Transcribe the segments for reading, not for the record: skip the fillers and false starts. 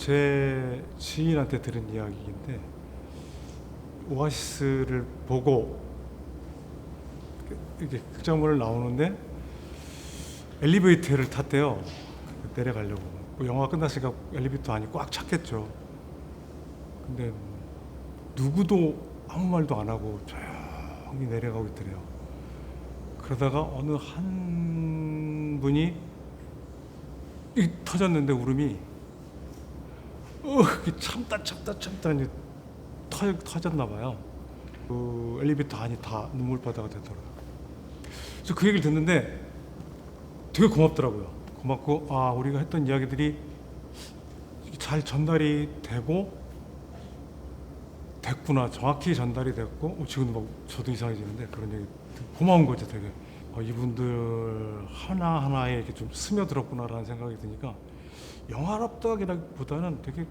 제 지인한테 들은 이야기인데 오아시스를 보고 이렇게 극장문을 나오는데 엘리베이터를 탔대요. 내려가려고. 영화가 끝났으니까 엘리베이터 안이 꽉 찼겠죠. 근데 누구도 아무 말도 안 하고 조용히 내려가고 있더래요. 그러다가 어느 한 분이 터졌는데 울음이 참다 이제 터졌나 봐요. 그 엘리베이터 안이 다 눈물바다가 되더라고요. 그래서 그 얘기를 듣는데 되게 고맙더라고요. 고맙고 우리가 했던 이야기들이 잘 전달이 됐구나, 정확히 전달이 됐고 지금도 막 저도 이상해지는데 그런 얘기 고마운 거죠. 되게 이분들 하나하나에 이렇게 좀 스며들었구나라는 생각이 드니까 영화롭다기보다는 되게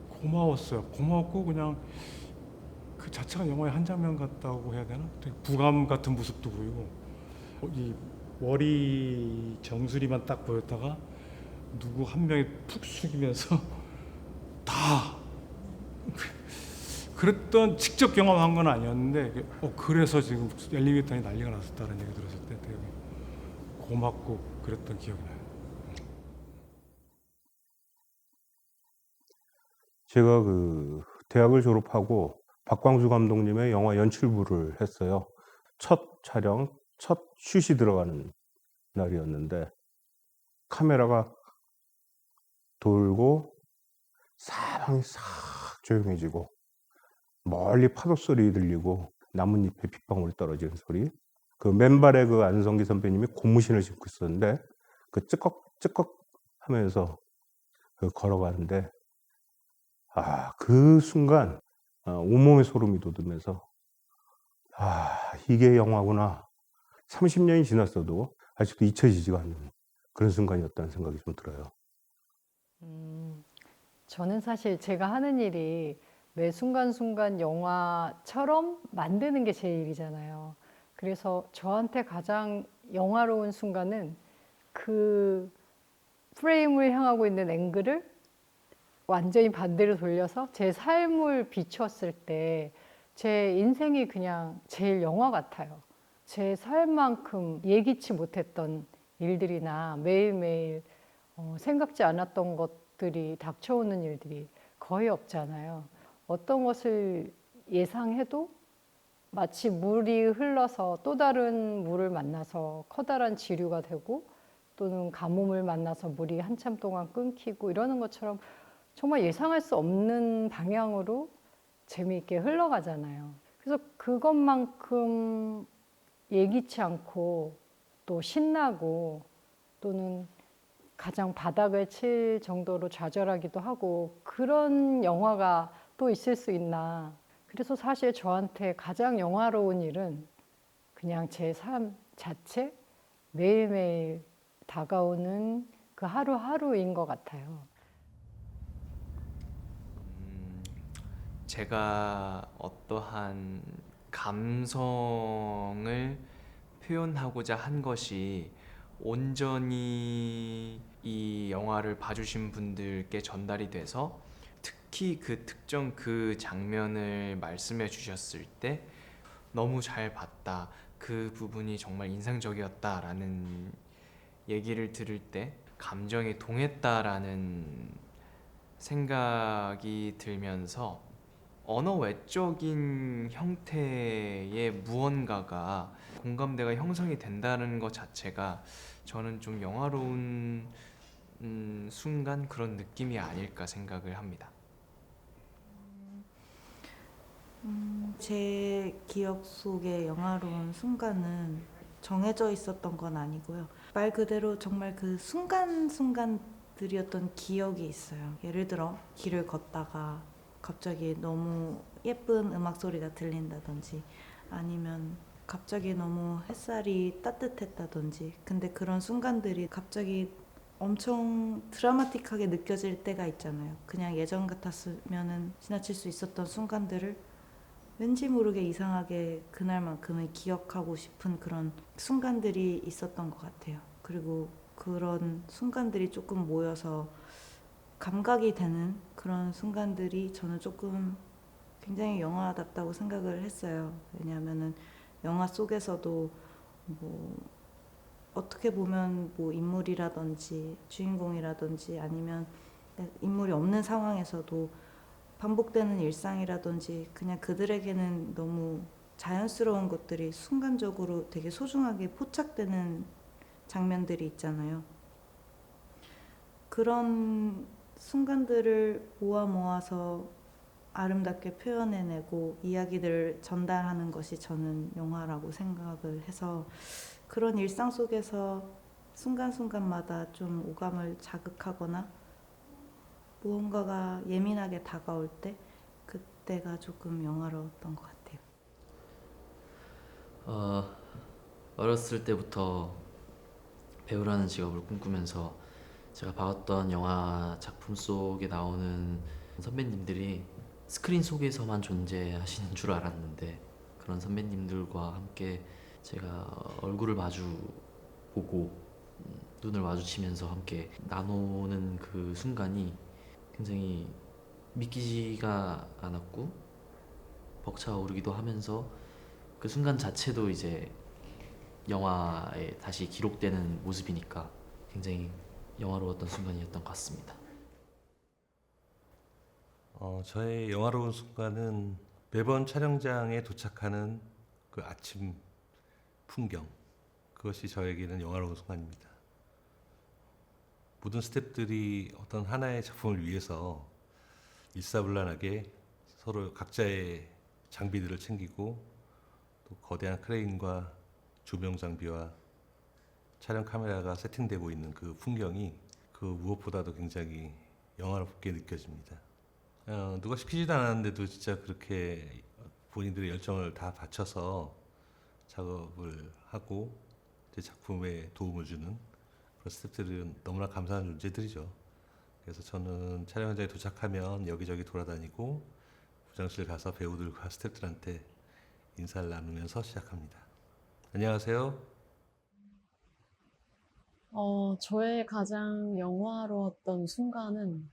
고마웠어요. 고마웠고 그냥 그 자체가 영화의 한 장면 같다고 해야 되나? 되게 부감 같은 모습도 보이고 이 머리 정수리만 딱 보였다가 누구 한 명이 푹 숙이면서 다 그랬던 직접 경험한 건 아니었는데 그래서 지금 엘리베이터에 난리가 났었다는 얘기 들었을 때 되게 고맙고 그랬던 기억이 나요. 제가 그 대학을 졸업하고 박광수 감독님의 영화 연출부를 했어요. 첫 촬영, 첫 슛이 들어가는 날이었는데 카메라가 돌고 사방이 싹 조용해지고 멀리 파도 소리 들리고 나뭇잎에 빗방울 떨어지는 소리. 그 맨발에 그 안성기 선배님이 고무신을 신고 있었는데 그 찌꺽찌꺽 하면서 걸어가는데 그 순간 온몸에 소름이 돋으면서 이게 영화구나. 30년이 지났어도 아직도 잊혀지지가 않는 그런 순간이었다는 생각이 좀 들어요. 저는 사실 제가 하는 일이 매 순간순간 영화처럼 만드는 게 제 일이잖아요. 그래서 저한테 가장 영화로운 순간은 그 프레임을 향하고 있는 앵글을 완전히 반대로 돌려서 제 삶을 비추었을 때 제 인생이 그냥 제일 영화 같아요. 제 삶만큼 예기치 못했던 일들이나 매일매일 생각지 않았던 것들이 닥쳐오는 일들이 거의 없잖아요. 어떤 것을 예상해도 마치 물이 흘러서 또 다른 물을 만나서 커다란 지류가 되고 또는 가뭄을 만나서 물이 한참 동안 끊기고 이러는 것처럼 정말 예상할 수 없는 방향으로 재미있게 흘러가잖아요. 그래서 그것만큼 예기치 않고 또 신나고 또는 가장 바닥을 칠 정도로 좌절하기도 하고 그런 영화가 또 있을 수 있나. 그래서 사실 저한테 가장 영화로운 일은 그냥 제 삶 자체 매일매일 다가오는 그 하루하루인 것 같아요. 제가 어떠한 감성을 표현하고자 한 것이 온전히 이 영화를 봐주신 분들께 전달이 돼서 특히 그 특정 그 장면을 말씀해 주셨을 때 너무 잘 봤다. 그 부분이 정말 인상적이었다라는 얘기를 들을 때 감정에 동했다라는 생각이 들면서 언어 외적인 형태의 무언가가 공감대가 형성이 된다는 것 자체가 저는 좀 영화로운 순간 그런 느낌이 아닐까 생각을 합니다. 제 기억 속의 영화로운 순간은 정해져 있었던 건 아니고요. 말 그대로 정말 그 순간순간들이었던 기억이 있어요. 예를 들어 길을 걷다가 갑자기 너무 예쁜 음악 소리가 들린다든지 아니면 갑자기 너무 햇살이 따뜻했다든지 근데 그런 순간들이 갑자기 엄청 드라마틱하게 느껴질 때가 있잖아요. 그냥 예전 같았으면 지나칠 수 있었던 순간들을 왠지 모르게 이상하게 그날만큼은 기억하고 싶은 그런 순간들이 있었던 것 같아요. 그리고 그런 순간들이 조금 모여서 감각이 되는 그런 순간들이 저는 조금 굉장히 영화답다고 생각을 했어요. 왜냐하면은 영화 속에서도 뭐 어떻게 보면 뭐 인물이라든지 주인공이라든지 아니면 인물이 없는 상황에서도 반복되는 일상이라든지 그냥 그들에게는 너무 자연스러운 것들이 순간적으로 되게 소중하게 포착되는 장면들이 있잖아요. 그런 순간들을 모아서 아름답게 표현해내고 이야기들을 전달하는 것이 저는 영화라고 생각을 해서 그런 일상 속에서 순간순간마다 좀 오감을 자극하거나 무언가가 예민하게 다가올 때 그때가 조금 영화로웠던 것 같아요. 어렸을 때부터 배우라는 직업을 꿈꾸면서 제가 봐왔던 영화 작품 속에 나오는 선배님들이 스크린 속에서만 존재하시는 줄 알았는데 그런 선배님들과 함께 제가 얼굴을 마주 보고 눈을 마주치면서 함께 나누는 그 순간이 굉장히 믿기지가 않았고 벅차오르기도 하면서 그 순간 자체도 이제 영화에 다시 기록되는 모습이니까 굉장히 영화로웠던 순간이었던 것 같습니다. 저의 영화로운 순간은 매번 촬영장에 도착하는 그 아침 풍경, 그것이 저에게는 영화로운 순간입니다. 모든 스태프들이 어떤 하나의 작품을 위해서 일사불란하게 서로 각자의 장비들을 챙기고 또 거대한 크레인과 조명 장비와 촬영 카메라가 세팅되고 있는 그 풍경이 그 무엇보다도 굉장히 영화롭게 느껴집니다. 누가 시키지도 않았는데도 진짜 그렇게 본인들의 열정을 다 바쳐서 작업을 하고 제 작품에 도움을 주는 그런 스태프들은 너무나 감사한 존재들이죠. 그래서 저는 촬영 현장에 도착하면 여기저기 돌아다니고 부장실 가서 배우들과 스태프들한테 인사를 나누면서 시작합니다. 안녕하세요. 저의 가장 영화로웠던 순간은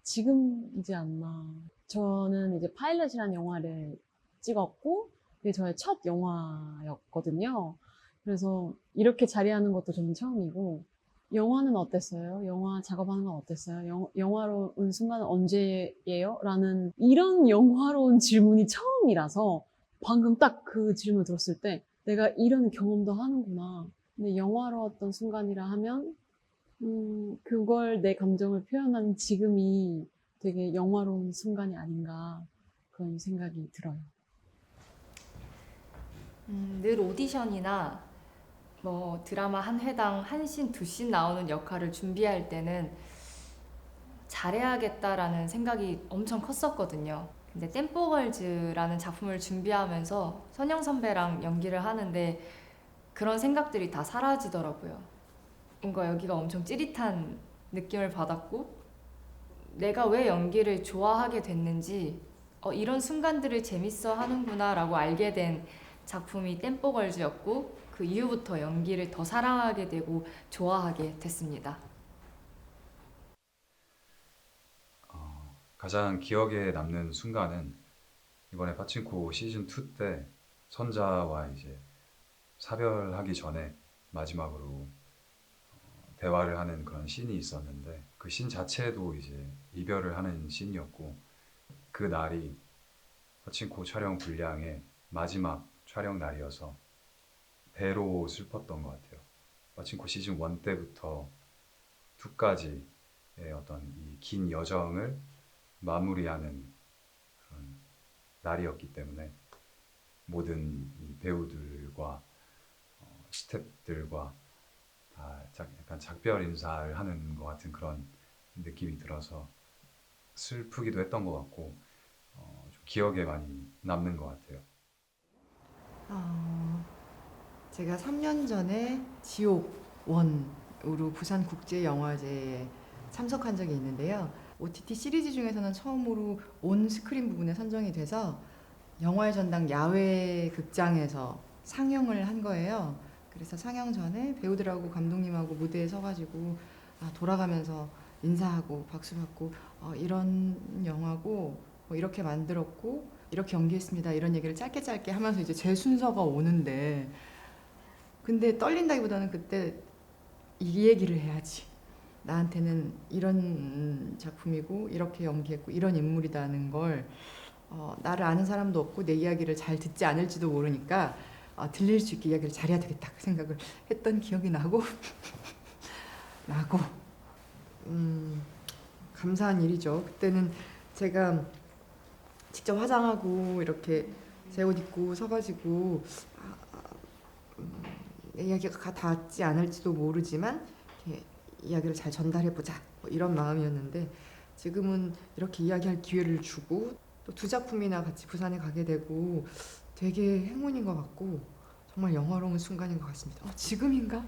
지금이지 않나. 저는 이제 파일럿이라는 영화를 찍었고, 이게 저의 첫 영화였거든요. 그래서 이렇게 자리하는 것도 저는 처음이고, 영화는 어땠어요? 영화 작업하는 건 어땠어요? 영화로운 순간은 언제예요? 라는 이런 영화로운 질문이 처음이라서 방금 딱 그 질문을 들었을 때 내가 이런 경험도 하는구나. 근데 영화로웠던 순간이라 하면 그걸 내 감정을 표현하는 지금이 되게 영화로운 순간이 아닌가 그런 생각이 들어요. 늘 오디션이나 뭐 드라마 한 회당 한 씬, 두 씬 나오는 역할을 준비할 때는 잘해야겠다라는 생각이 엄청 컸었거든요. 근데 댐뽀걸즈라는 작품을 준비하면서 선영 선배랑 연기를 하는데 그런 생각들이 다 사라지더라고요. 뭔가 여기가 엄청 찌릿한 느낌을 받았고 내가 왜 연기를 좋아하게 됐는지 이런 순간들을 재밌어 하는구나 라고 알게 된 작품이 댐뽀걸즈였고 그 이후부터 연기를 더 사랑하게 되고 좋아하게 됐습니다. 가장 기억에 남는 순간은 이번에 파친코 시즌 2 때 선자와 이제 사별하기 전에 마지막으로 대화를 하는 그런 씬이 있었는데 그 씬 자체도 이제 이별을 하는 씬이었고 그 날이 파친코 촬영 분량의 마지막 촬영 날이어서 배로 슬펐던 것 같아요. 파친코 시즌 1 때부터 2까지의 어떤 이 긴 여정을 마무리하는 그런 날이었기 때문에 모든 이 배우들과 스태프들과 다 약간 작별 인사를 하는 것 같은 그런 느낌이 들어서 슬프기도 했던 것 같고 좀 기억에 많이 남는 것 같아요. 제가 3년 전에 지옥1으로 부산국제영화제에 참석한 적이 있는데요. OTT 시리즈 중에서는 처음으로 온 스크린 부분에 선정이 돼서 영화의 전당 야외 극장에서 상영을 한 거예요. 그래서 상영 전에 배우들하고 감독님하고 무대에 서가지고 돌아가면서 인사하고 박수 받고 이런 영화고 뭐 이렇게 만들었고 이렇게 연기했습니다 이런 얘기를 짧게 하면서 이제 제 순서가 오는데 근데 떨린다기보다는 그때 이 얘기를 해야지. 나한테는 이런 작품이고 이렇게 연기했고 이런 인물이다는 걸 나를 아는 사람도 없고 내 이야기를 잘 듣지 않을지도 모르니까 들릴 수 있게 이야기를 잘해야 되겠다 그 생각을 했던 기억이 나고 감사한 일이죠. 그때는 제가 직접 화장하고 이렇게 제 옷 입고 서가지고 내 이야기가 닿지 않을지도 모르지만 이렇게 이야기를 잘 전달해보자 뭐 이런 마음이었는데 지금은 이렇게 이야기할 기회를 주고 또 2작품이나 같이 부산에 가게 되고 되게 행운인 것 같고 정말 영화로운 순간인 것 같습니다. 지금인가?